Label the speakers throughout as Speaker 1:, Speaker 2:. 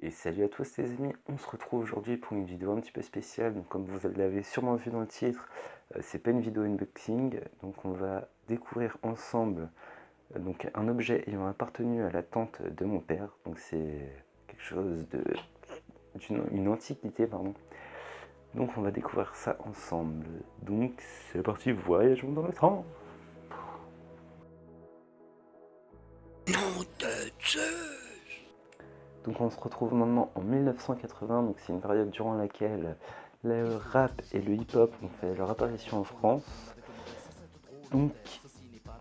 Speaker 1: Et salut à tous les amis, on se retrouve aujourd'hui pour une vidéo un petit peu spéciale. Donc, comme vous l'avez sûrement vu dans le titre, c'est pas une vidéo unboxing, donc on va découvrir ensemble donc un objet ayant appartenu à la tante de mon père. Donc c'est quelque chose d'une antiquité, pardon. Donc on va découvrir ça ensemble. Donc c'est parti, voyageons dans le temps. Donc on se retrouve maintenant en 1980, donc c'est une période durant laquelle le rap et le hip-hop ont fait leur apparition en France. Donc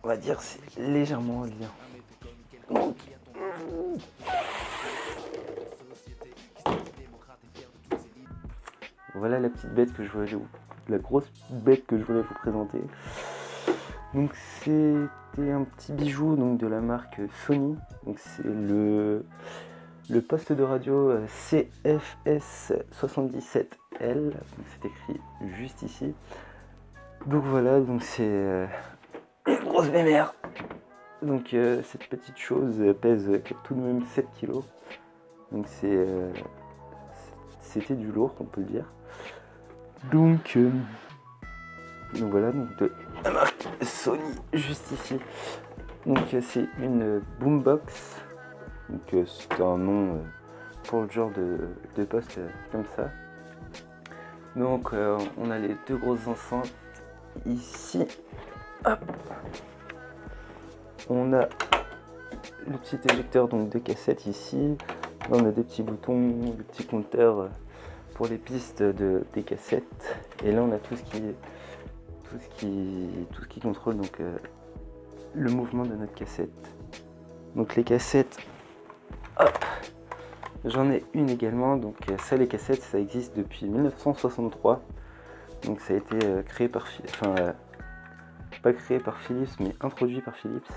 Speaker 1: on va dire c'est légèrement en lien. Voilà la petite bête que je voulais la grosse bête que je voulais vous présenter. Donc c'était un petit bijou donc de la marque Sony. Donc c'est le poste de radio CFS77L, c'est écrit juste ici. Donc voilà, donc c'est une grosse bémère. Donc cette petite chose pèse tout de même 7 kg. Donc c'était du lourd, on peut le dire. Donc voilà, donc de la marque Sony juste ici. Donc c'est une boombox. Donc c'est un nom pour le genre de poste comme ça. Donc on a les deux grosses enceintes ici. Hop. On a le petit éjecteur donc de cassette ici. Là, on a des petits boutons, des petits compteurs pour les pistes des cassettes. Et là on a tout ce qui contrôle donc le mouvement de notre cassette. Donc les cassettes, hop, j'en ai une également. Donc ça, les cassettes, ça existe depuis 1963. Donc ça a été créé par pas créé par Philips, mais introduit par Philips.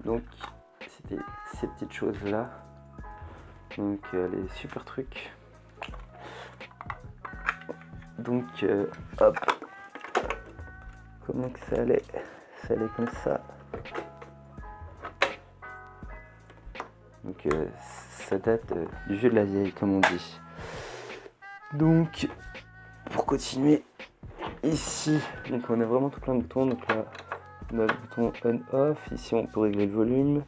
Speaker 1: Donc c'était ces petites choses là. Donc les super trucs. Donc hop, comment que ça allait comme ça. Donc ça date du vieux de la vieille, comme on dit. Donc pour continuer ici, donc on a vraiment tout plein de boutons. Donc là on a le bouton on-off, ici on peut régler le volume.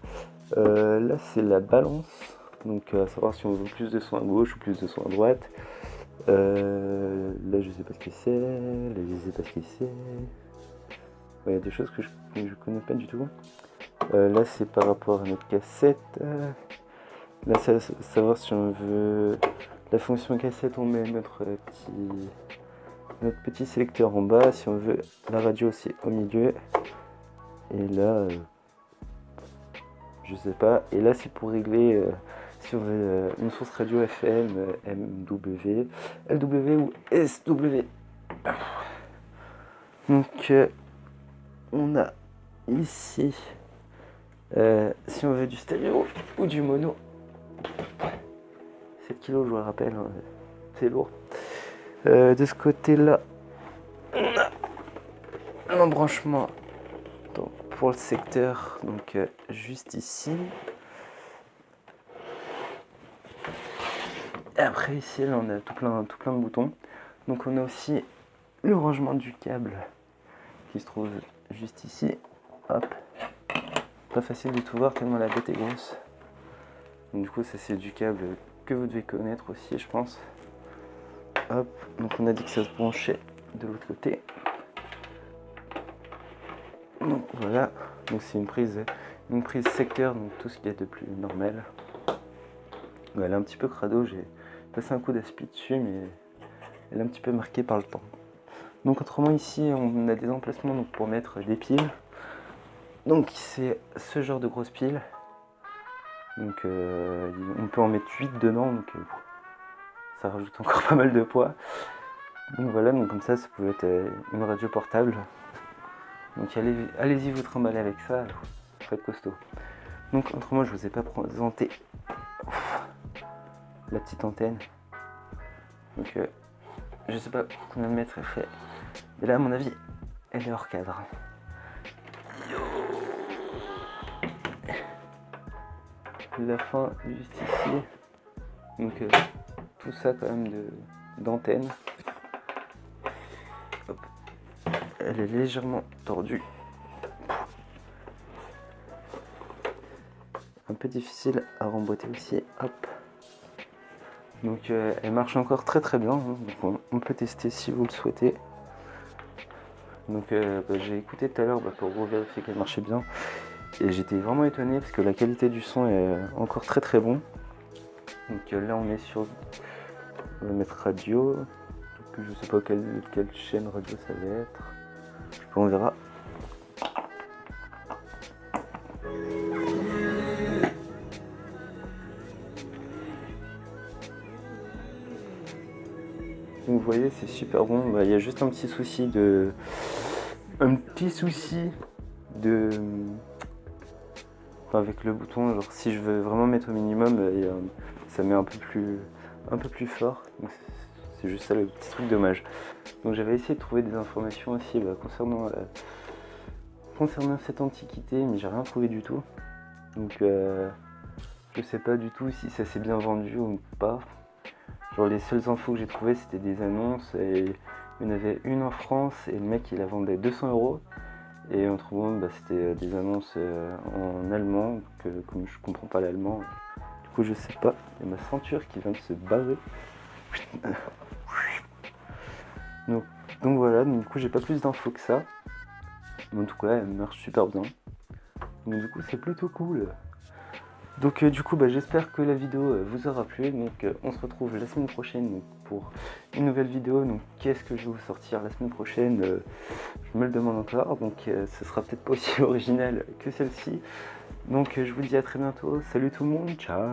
Speaker 1: Là c'est la balance, donc à savoir si on veut plus de son à gauche ou plus de son à droite. Là je sais pas ce que c'est, là je sais pas ce que c'est. Il y a des choses que je connais pas du tout. Là c'est par rapport à notre cassette. Là c'est savoir si on veut la fonction cassette, on met notre petit sélecteur en bas. Si on veut la radio, c'est au milieu. Et là je sais pas. Et là c'est pour régler si on veut une source radio FM, MW, LW ou SW. Donc on a ici si on veut du stéréo ou du mono. 7 kg, je vous le rappelle, hein, c'est lourd. De ce côté-là, on a un embranchement donc, pour le secteur, donc juste ici. Et après ici, là, on a tout plein de boutons. Donc on a aussi le rangement du câble qui se trouve juste ici. Hop. Pas facile de tout voir tellement la bête est grosse. Donc, du coup, ça c'est du câble que vous devez connaître aussi, je pense. Hop, donc on a dit que ça se branchait de l'autre côté. Donc voilà, donc c'est une prise secteur, donc tout ce qu'il y a de plus normal. Elle est un petit peu crado, j'ai passé un coup d'aspi dessus, mais elle est un petit peu marquée par le temps. Donc autrement ici, on a des emplacements donc, pour mettre des piles. Donc c'est ce genre de grosses piles. Donc on peut en mettre 8 dedans, donc ça rajoute encore pas mal de poids. Donc voilà, donc comme ça peut être une radio portable. Donc allez-y vous trimballer avec ça, faut être costaud. Donc autrement je vous ai pas présenté la petite antenne. Donc je sais pas combien de mètres elle fait. Mais là à mon avis elle est hors cadre. La fin juste ici. Donc tout ça quand même d'antenne. Hop. Elle est légèrement tordue. Un peu difficile à remboîter aussi. Hop. Donc elle marche encore très très bien, hein. Donc, on peut tester si vous le souhaitez. Donc j'ai écouté tout à l'heure pour vérifier qu'elle marchait bien. Et j'étais vraiment étonné parce que la qualité du son est encore très très bon. Donc là on est sur, on va mettre radio. Donc, je sais pas quelle chaîne radio ça va être. On verra. Donc vous voyez, c'est super bon. Bah, y a juste un petit souci de enfin, avec le bouton, genre si je veux vraiment mettre au minimum, ça met un peu plus fort. Donc c'est juste ça le petit truc dommage. Donc j'avais essayé de trouver des informations aussi concernant cette antiquité, mais j'ai rien trouvé du tout. Donc je sais pas du tout si ça s'est bien vendu ou pas. Genre les seules infos que j'ai trouvées c'était des annonces et il y en avait une en France et le mec il la vendait 200 €. Et autrement c'était des annonces en allemand, comme je comprends pas l'allemand, du coup je sais pas. Il y a ma ceinture qui vient de se barrer. Donc voilà, du coup j'ai pas plus d'infos que ça. Mais en tout cas elle marche super bien. Donc du coup c'est plutôt cool. Donc du coup j'espère que la vidéo vous aura plu. Donc on se retrouve la semaine prochaine donc, pour une nouvelle vidéo. Donc qu'est-ce que je vais vous sortir la semaine prochaine, je me le demande encore. Donc ce sera peut-être pas aussi original que celle-ci. Donc je vous dis à très bientôt. Salut tout le monde, ciao.